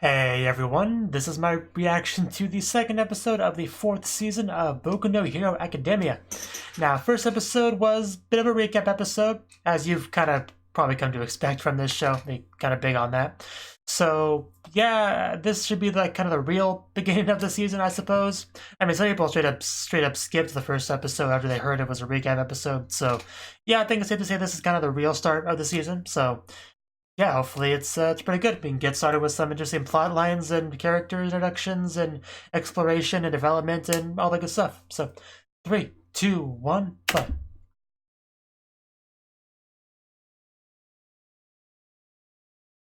Hey everyone, this is my reaction to the second episode of the 4th season of Boku no Hero Academia. Now, first episode was a bit of a recap episode, as you've kind of probably come to expect from this show. They kind of big on that. So, yeah, this should be like kind of the real beginning of the season, I suppose. I mean, some people straight up skipped the first episode after they heard it was a recap episode. So, yeah, I think it's safe to say this is kind of the real start of the season. So, yeah, hopefully it's pretty good. We can get started with some interesting plot lines and character introductions and exploration and development and all that good stuff. So, 3, 2, 1, play.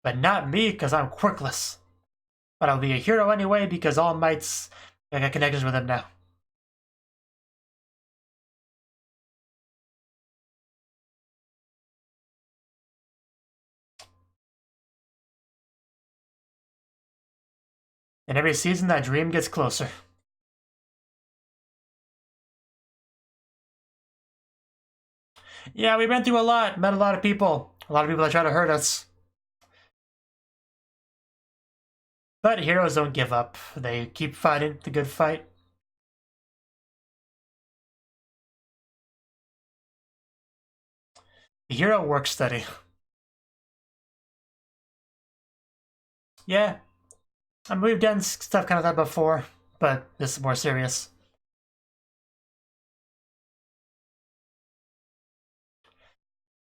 But not me, because I'm quirkless. But I'll be a hero anyway, because All Might's I got connections with him now. And every season, that dream gets closer. Yeah, we went through a lot, met a lot of people. A lot of people that try to hurt us. But heroes don't give up. They keep fighting the good fight. The hero works steady. Yeah, I mean, we've done stuff kind of that before, but this is more serious.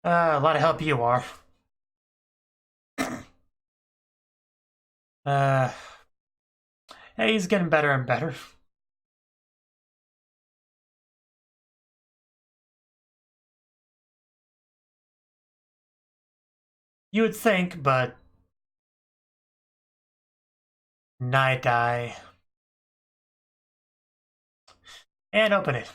A lot of help you are. Uh, hey, he's getting better and better. You would think, but night eye. And open it.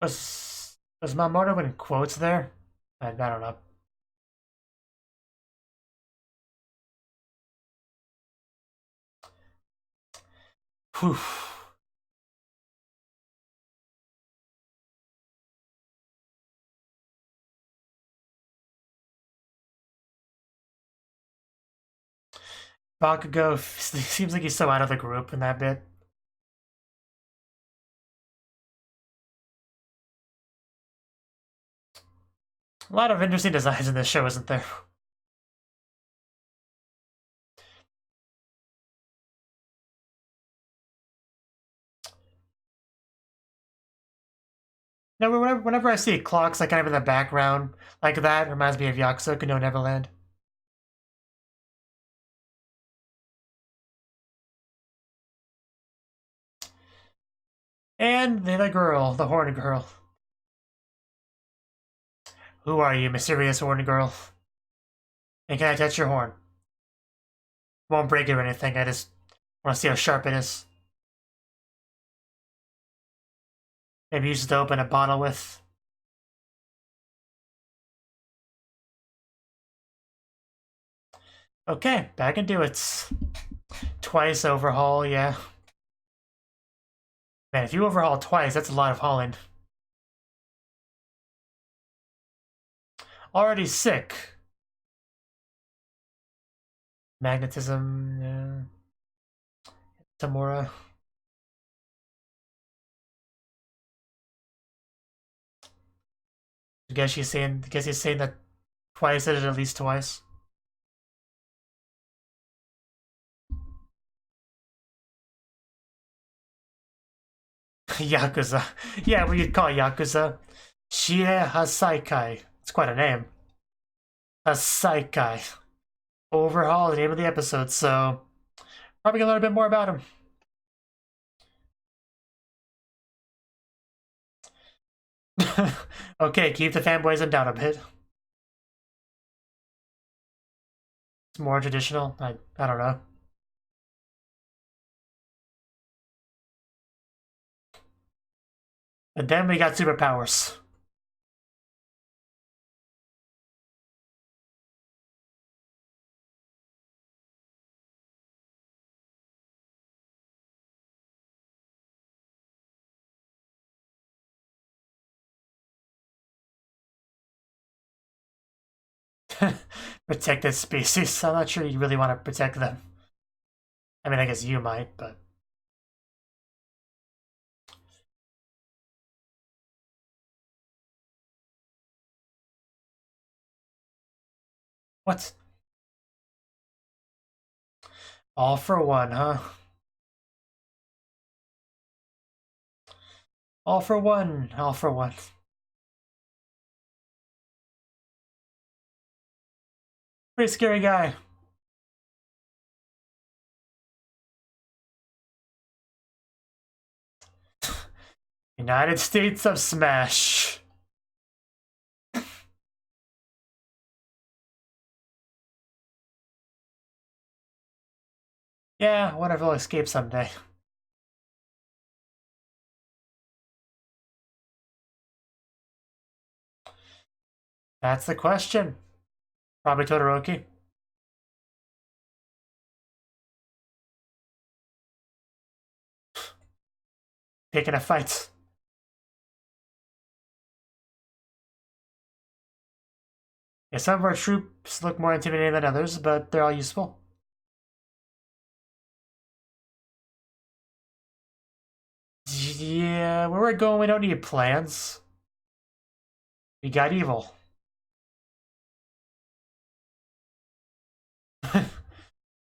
Was Mamoru in quotes there? I don't know. Whew. Bakugo seems like he's so out of the group in that bit. A lot of interesting designs in this show, isn't there? No, whenever I see clocks like kind of in the background like that, it reminds me of Yakusoku no Neverland. And the girl, the horn girl. Who are you, mysterious horn girl? And can I touch your horn? Won't break it or anything, I just want to see how sharp it is. Maybe use it to open a bottle with. Okay, back into it. Twice overhaul, yeah. Man, if you overhaul twice, that's a lot of hauling. Already sick. Magnetism, yeah. Tamura. I guess he's saying that twice did it at least twice. Yakuza. Yeah, what you'd call Yakuza. Shie Hasaikai. It's quite a name. Hasaikai. Overhaul, the name of the episode, so probably gonna learn a bit more about him. Okay, keep the fanboys in down a bit. It's more traditional. I don't know. And then we got superpowers. protected species. I'm not sure you really want to protect them. I mean, I guess you might, but... What? All for one, huh? All for one, all for one. Pretty scary guy. United States of Smash. Yeah, whatever will escape someday. That's the question. Probably Todoroki. Picking a fight. Yeah, some of our troops look more intimidating than others, but they're all useful. Yeah, where we're going, we don't need plans. We got evil.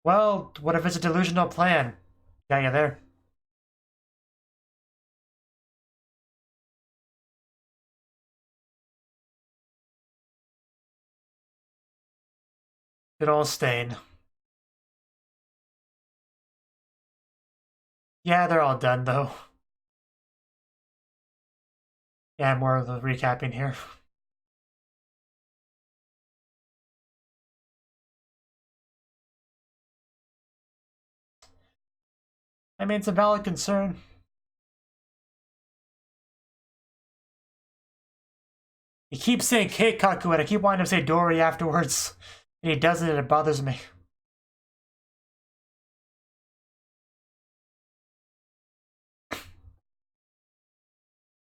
Well, what if it's a delusional plan? Got you there. Good old stain. Yeah, they're all done, though. Yeah, more of the recapping here. I mean, it's a valid concern. He keeps saying Keikaku, and I keep wanting to say Dory afterwards. And he doesn't, and it bothers me.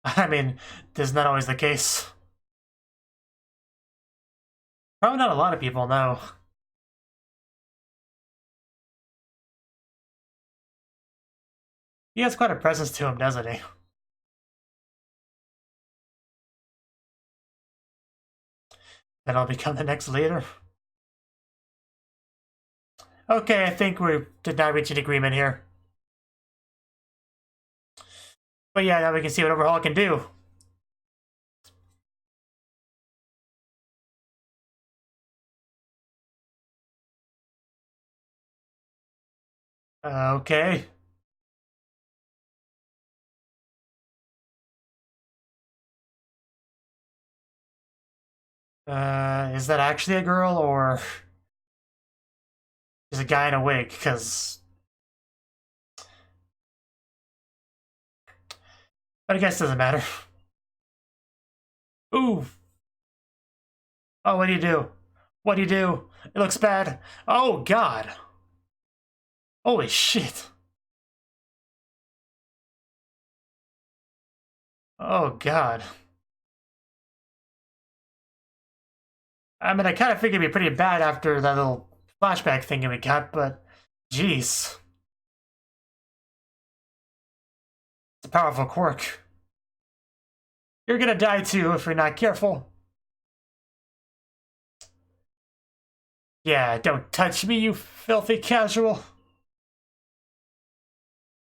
I mean, this is not always the case. Probably not a lot of people know. He has quite a presence to him, doesn't he? Then I'll become the next leader. Okay, I think we did not reach an agreement here. But yeah, now we can see what Overhaul can do. Okay. Is that actually a girl, or is a guy in a wig? Because... But I guess it doesn't matter. Ooh. Oh, what do you do? What do you do? It looks bad. Oh, God. Holy shit. Oh, God. I mean, I kind of figured it'd be pretty bad after that little flashback thing we got, but jeez. It's a powerful quirk. You're gonna die too if you're not careful. Yeah, don't touch me, you filthy casual.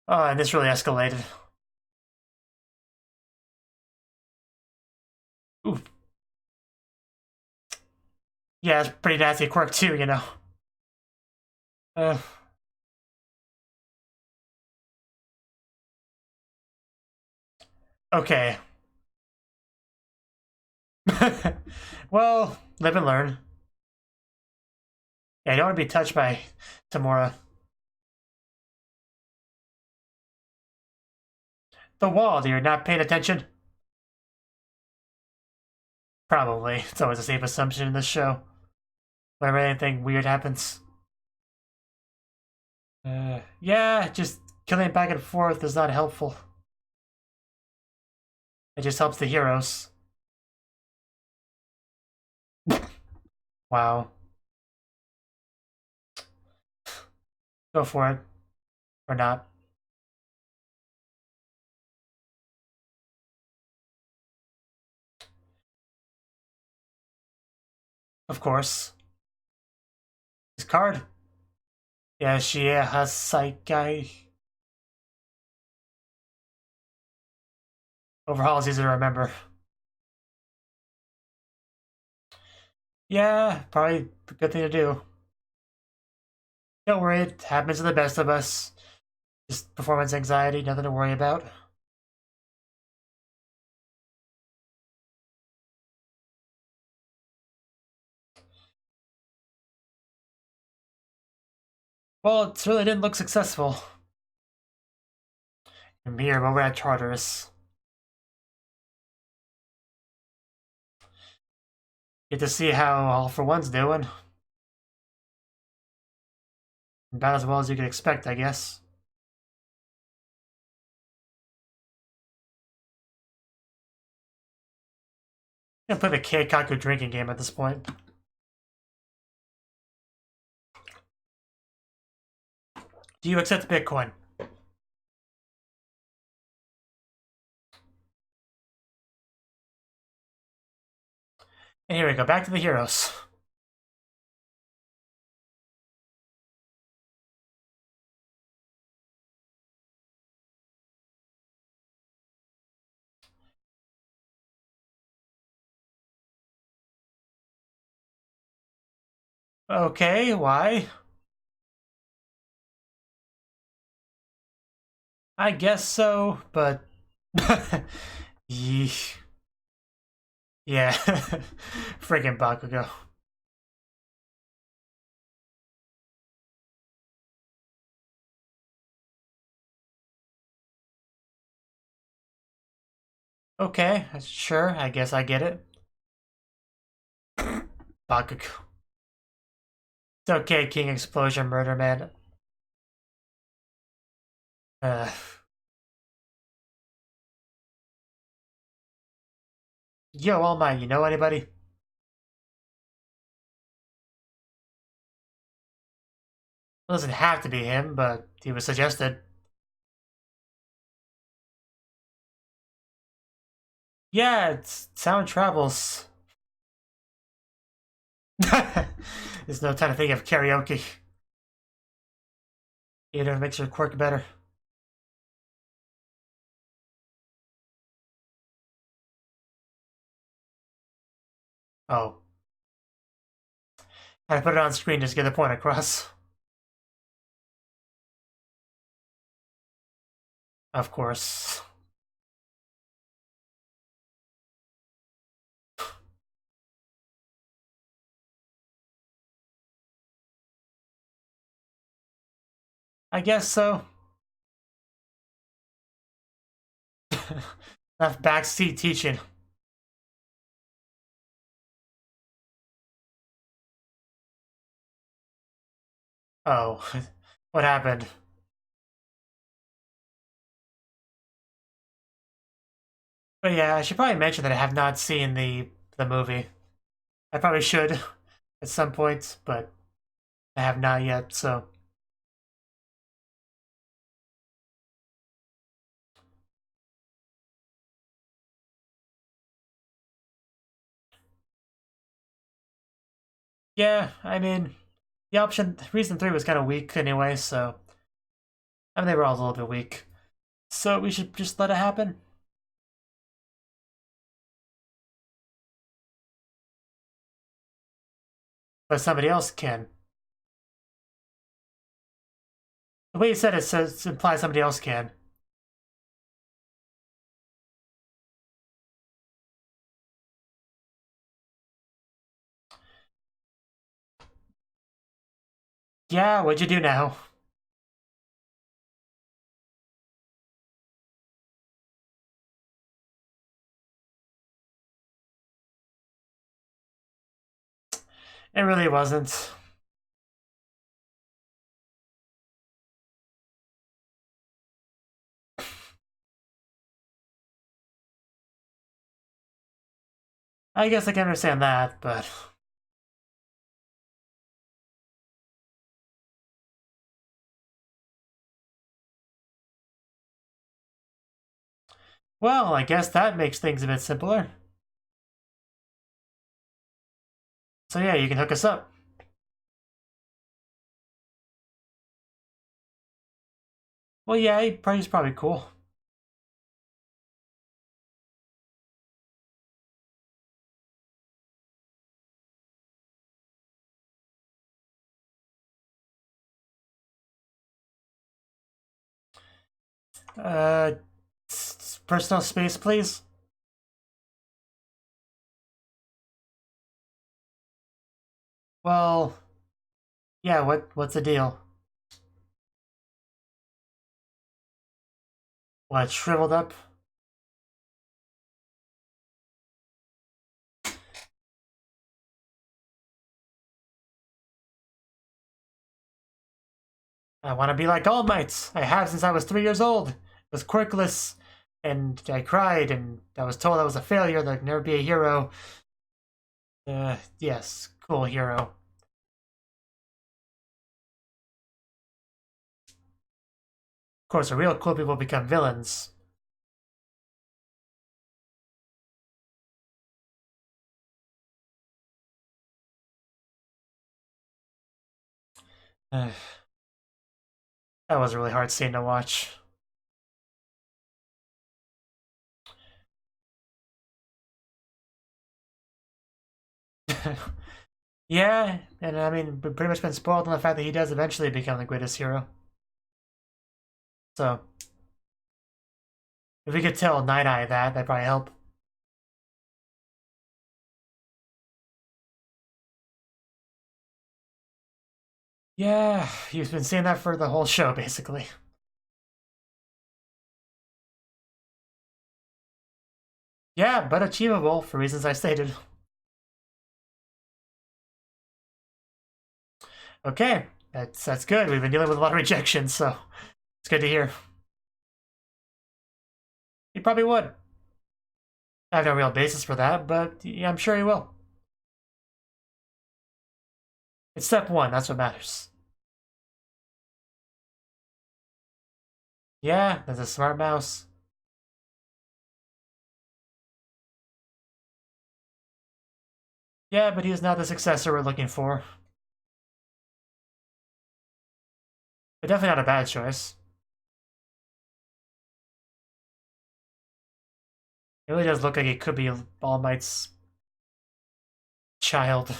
Oh, and this really escalated. Ooh. Yeah, it's pretty nasty quirk too, you know. Okay. Well, live and learn. Yeah, you don't want to be touched by Tamura. The wall, you're not paying attention? Probably. It's always a safe assumption in this show. Whenever anything weird happens. Yeah, just killing back and forth is not helpful. It just helps the heroes. Wow. Go for it. Or not. Of course. His card. Yeah, she has Saikai. Overhaul is easy to remember. Yeah, probably a good thing to do. Don't worry, it happens to the best of us. Just performance anxiety, nothing to worry about. Well, it really didn't look successful. And here, but we're at Charters. Get to see how All for One's doing. About as well as you could expect, I guess. I'm gonna play the Keikaku drinking game at this point. Do you accept Bitcoin? And here we go, back to the heroes. Okay, why? I guess so, but... Yeesh. Yeah. Friggin' Bakugo. Okay, sure, I guess I get it. Bakugo. It's okay, King Explosion Murder Man. Uh... Yo, All Might, you know anybody? It doesn't have to be him, but he was suggested. Yeah, it's sound travels. There's no time to think of karaoke. Either makes your quirk better. Oh. I put it on screen just to get the point across. Of course. I guess so. Enough backseat teaching. Oh, what happened? But yeah, I should probably mention that I have not seen the movie. I probably should at some point, but I have not yet, so... Yeah, I mean, the option, reason 3 was kind of weak anyway, so... I mean, they were all a little bit weak. So we should just let it happen. But somebody else can. The way you said it says implies somebody else can. Yeah, what'd you do now? It really wasn't. I guess I can understand that, but... Well, I guess that makes things a bit simpler. So yeah, you can hook us up. Well, yeah, he's probably cool. Uh, personal space, please. Well, yeah, what's the deal? What, shriveled up? I want to be like All Might. I have since I was 3 years old. I was quirkless, and I cried, and I was told I was a failure, that I'd never be a hero. Yes, cool hero. Of course, the real cool people become villains. That was a really hard scene to watch. Yeah, and I mean, we've pretty much been spoiled on the fact that he does eventually become the greatest hero. So, if we could tell Night Eye that'd probably help. Yeah, you've been saying that for the whole show, basically. Yeah, but achievable for reasons I stated. Okay, that's good. We've been dealing with a lot of rejection, so it's good to hear. He probably would. I have no real basis for that, but yeah, I'm sure he will. It's step one, that's what matters. Yeah, that's a smart mouse. Yeah, but he is not the successor we're looking for. But definitely not a bad choice. It really does look like it could be All Might's child.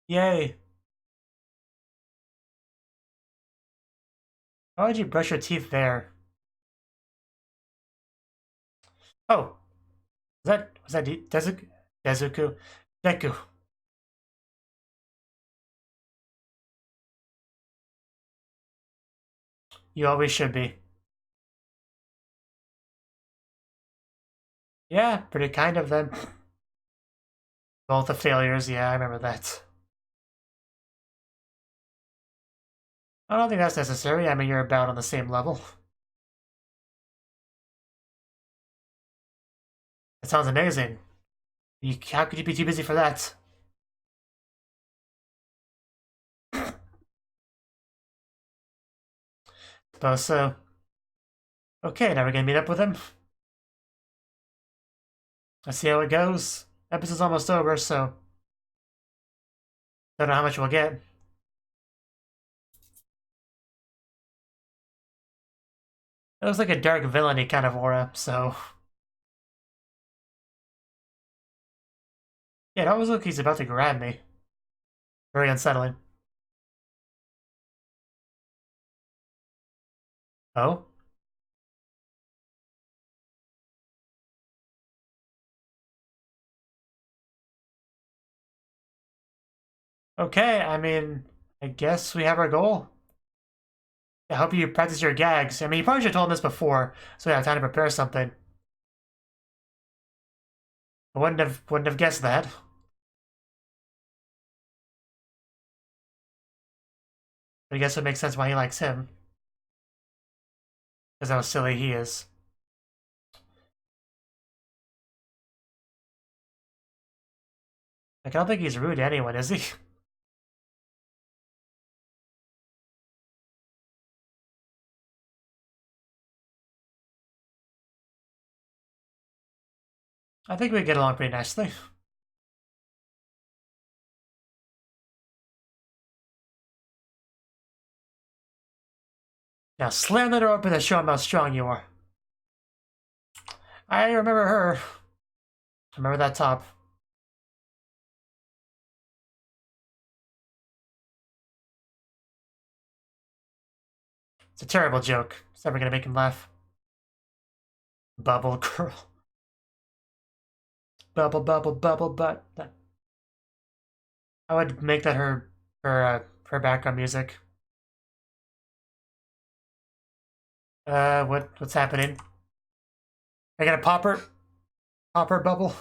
Yay. Why would you brush your teeth there? Oh, was that Dezuku? Deku. You always should be. Yeah, pretty kind of them. Both the failures, yeah, I remember that. I don't think that's necessary. I mean, you're about on the same level. That sounds amazing. How could you be too busy for that? Suppose so. Okay, now we're gonna meet up with him. Let's see how it goes. Episode's almost over, so don't know how much we'll get. It looks like a dark villainy kind of aura, so yeah, it always looks like he's about to grab me. Very unsettling. Oh? Okay, I mean, I guess we have our goal. I hope you practice your gags. I mean, you probably should have told him this before, so we have time to prepare something. I wouldn't have guessed that. But I guess it makes sense why he likes him. Because how silly he is. Like, I don't think he's rude to anyone, is he? I think we get along pretty nicely. Now slam the door open to show him how strong you are. I remember her. I remember that top. It's a terrible joke. It's never gonna make him laugh. Bubble girl. Bubble, bubble, bubble butt. I would make that her background music. What's happening? I got a popper? Popper bubble?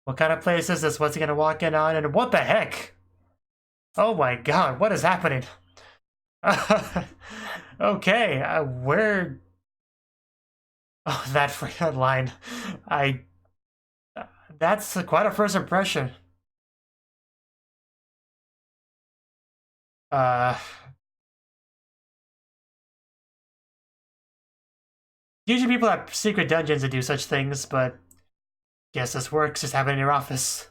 What kind of place is this? What's he gonna walk in on? And what the heck? Oh my god, what is happening? Okay, where... Oh, that freaking line. That's quite a first impression. Usually people have secret dungeons that do such things, but guess this works. Just have it in your office.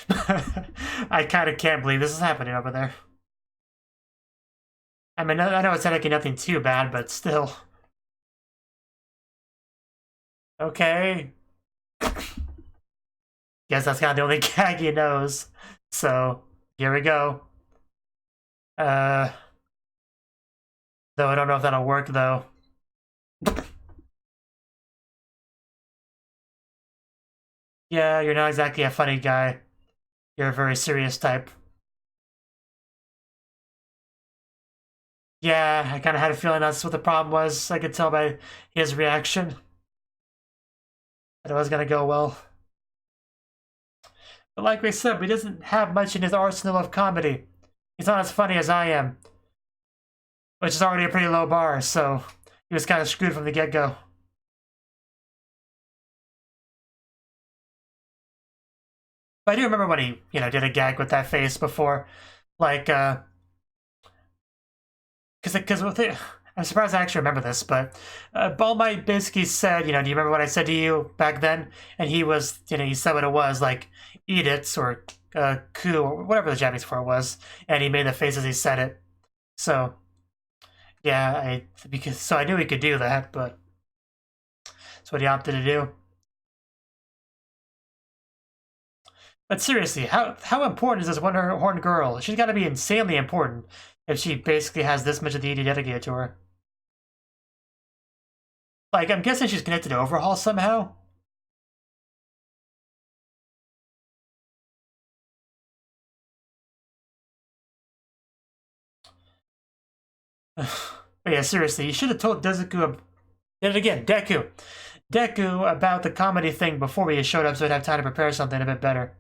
I kind of can't believe this is happening over there. I mean, I know it's technically nothing too bad, but still. Okay. Guess that's kind of the only gag he knows. So, here we go. Though I don't know if that'll work, though. Yeah, you're not exactly a funny guy. You're a very serious type. Yeah, I kind of had a feeling that's what the problem was. I could tell by his reaction that it was going to go well. But like we said, he doesn't have much in his arsenal of comedy. He's not as funny as I am, which is already a pretty low bar, so he was kind of screwed from the get-go. But I do remember when he, did a gag with that face before. Like, because with it, I'm surprised I actually remember this, but All Might basically said, do you remember what I said to you back then? And he was, he said what it was, like, eat it, or ku, or whatever the Japanese for it was, and he made the face as he said it. So, yeah, so I knew he could do that, but that's what he opted to do. But seriously, how important is this one-horned girl? She's got to be insanely important if she basically has this much of the ED dedicated to her. Like, I'm guessing she's connected to Overhaul somehow? But yeah, seriously, you should have told Deku about the comedy thing before he showed up so he'd have time to prepare something a bit better.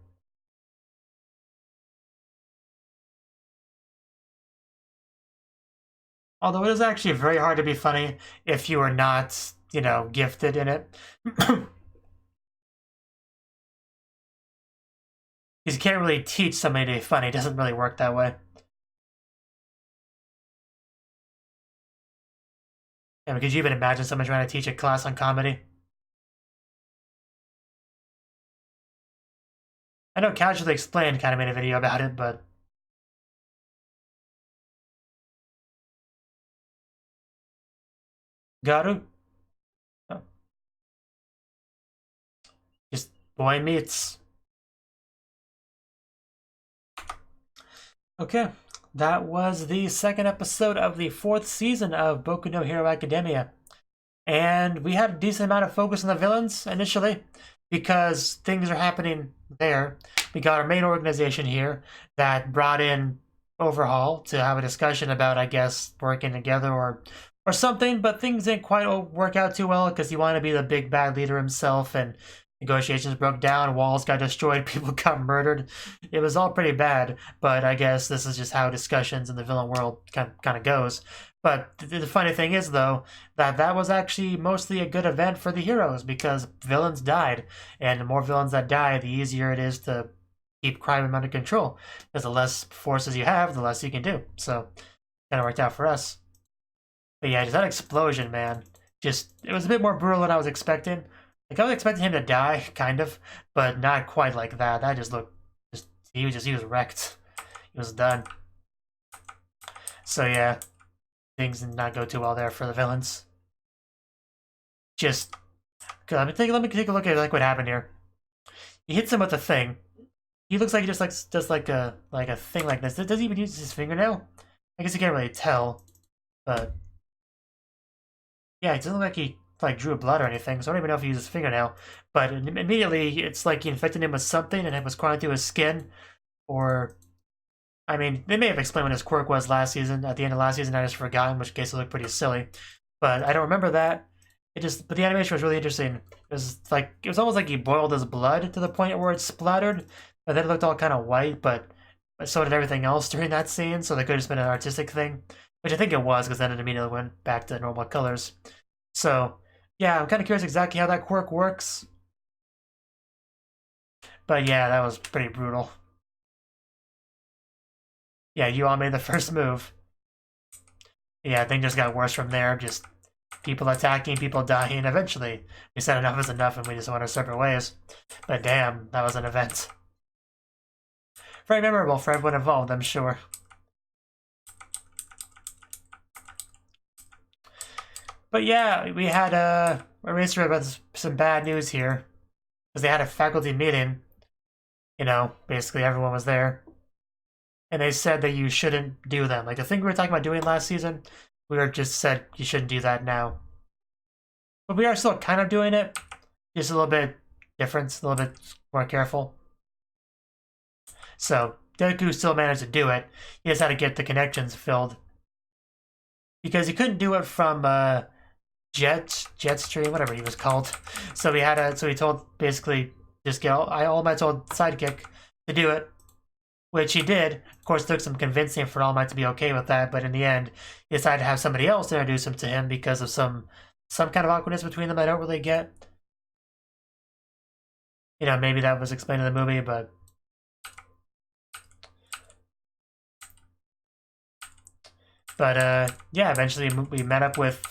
Although it is actually very hard to be funny if you are not, gifted in it. Because you can't really teach somebody to be funny. It doesn't really work that way. Yeah, could you even imagine someone trying to teach a class on comedy? I know Casually Explained kind of made a video about it, but... Garu? Oh. Just boy meets. Okay, that was the second episode of the 4th season of Boku no Hero Academia. And we had a decent amount of focus on the villains initially, because things are happening there. We got our main organization here that brought in Overhaul to have a discussion about, I guess, working together or something, but things didn't quite work out too well because he wanted to be the big bad leader himself, and negotiations broke down, walls got destroyed, people got murdered. It was all pretty bad, but I guess this is just how discussions in the villain world kind of goes. But the funny thing is, though, that was actually mostly a good event for the heroes because villains died, and the more villains that die, the easier it is to keep crime under control. Because the less forces you have, the less you can do. So kind of worked out for us. But yeah, just that explosion, man. Just, it was a bit more brutal than I was expecting. Like, I was expecting him to die, kind of, but not quite like that. That just looked, he was wrecked. He was done. So yeah, things did not go too well there for the villains. Just, let me take a look at like what happened here. He hits him with a thing. He looks like he just does like a thing like this. Does he even use his fingernail? I guess you can't really tell, but yeah, it doesn't look like he like drew blood or anything. So I don't even know if he used his fingernail. But immediately, it's like he infected him with something, and it was crawling through his skin. Or, I mean, they may have explained what his quirk was last season. At the end of last season, I just forgot, in which case it looked pretty silly. But I don't remember that. But the animation was really interesting. It was almost like he boiled his blood to the point where it splattered, but then it looked all kind of white. But so did everything else during that scene. So that could have just been an artistic thing, which I think it was, because then it immediately went back to normal colors. So yeah, I'm kind of curious exactly how that quirk works. But yeah, that was pretty brutal. Yeah, you all made the first move. Yeah, things just got worse from there. Just people attacking, people dying. Eventually, we said enough is enough and we just went our separate ways. But damn, that was an event. Very memorable for everyone involved, I'm sure. But yeah, we had a racer about some bad news here. Because they had a faculty meeting. You know, basically everyone was there. And they said that you shouldn't do them. Like the thing we were talking about doing last season, we were just said you shouldn't do that now. But we are still kind of doing it. Just a little bit different, a little bit more careful. So, Deku still managed to do it. He just had to get the connections filled. Because he couldn't do it from Jetstream, whatever he was called. So he told basically just get All Might's old sidekick to do it. Which he did. Of course, it took some convincing for All Might to be okay with that, but in the end, he decided to have somebody else introduce him to him because of some kind of awkwardness between them I don't really get. You know, maybe that was explained in the movie, but yeah, eventually we met up with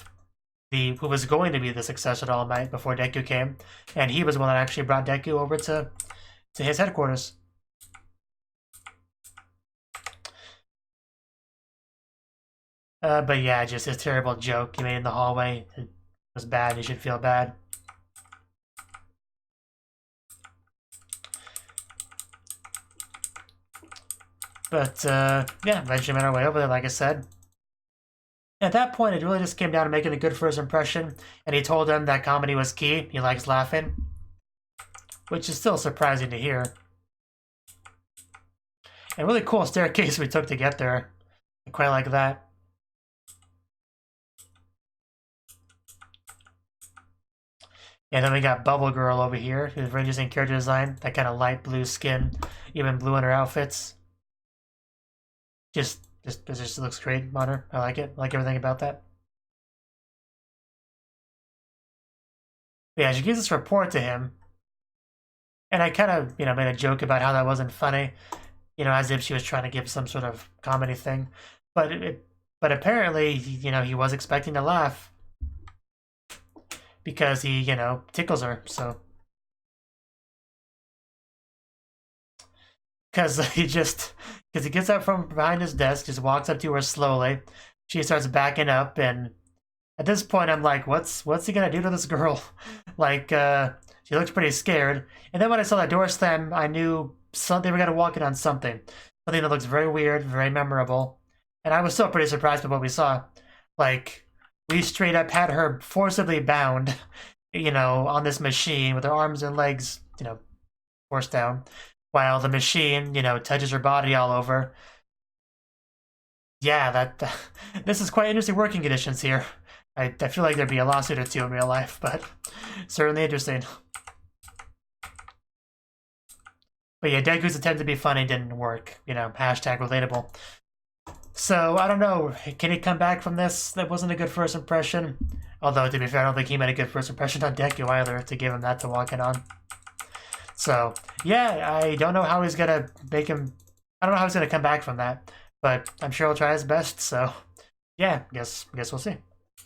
who was going to be the successor to All Might before Deku came, and he was the one that actually brought Deku over to his headquarters. But yeah, just his terrible joke he made in the hallway. It was bad. He should feel bad. But yeah, eventually made our way over there, like I said. At that point, it really just came down to making a good first impression, and he told them that comedy was key. He likes laughing, which is still surprising to hear. And really cool staircase we took to get there. I quite like that. And then we got Bubble Girl over here, who's very interesting character design. That kind of light blue skin, even blue in her outfits. Just looks great on her. I like it. I like everything about that. But yeah, she gives this report to him. And I kind of, made a joke about how that wasn't funny. As if she was trying to give some sort of comedy thing. But apparently, he was expecting to laugh. Because he, tickles her, so. Because he gets up from behind his desk, just walks up to her slowly. She starts backing up, and at this point, I'm like, what's he gonna do to this girl? Like, she looks pretty scared. And then when I saw that door slam, I knew they were gonna walk in on something. Something that looks very weird, very memorable. And I was still pretty surprised by what we saw. Like, we straight up had her forcibly bound, on this machine with her arms and legs, forced down, while the machine, touches her body all over. Yeah, this is quite interesting working conditions here. I feel like there'd be a lawsuit or two in real life, but certainly interesting. But yeah, Deku's attempt to be funny didn't work, hashtag relatable. So, I don't know, can he come back from this? That wasn't a good first impression. Although, to be fair, I don't think he made a good first impression on Deku either, to give him that to walk in on. So, yeah, I don't know how he's gonna make him... I don't know how he's gonna come back from that. But I'm sure he'll try his best, so yeah, guess we'll see.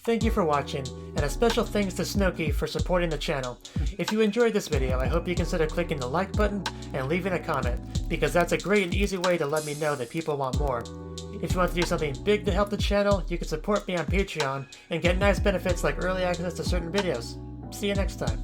Thank you for watching, and a special thanks to Cnouki for supporting the channel. If you enjoyed this video, I hope you consider clicking the like button and leaving a comment, because that's a great and easy way to let me know that people want more. If you want to do something big to help the channel, you can support me on Patreon and get nice benefits like early access to certain videos. See you next time.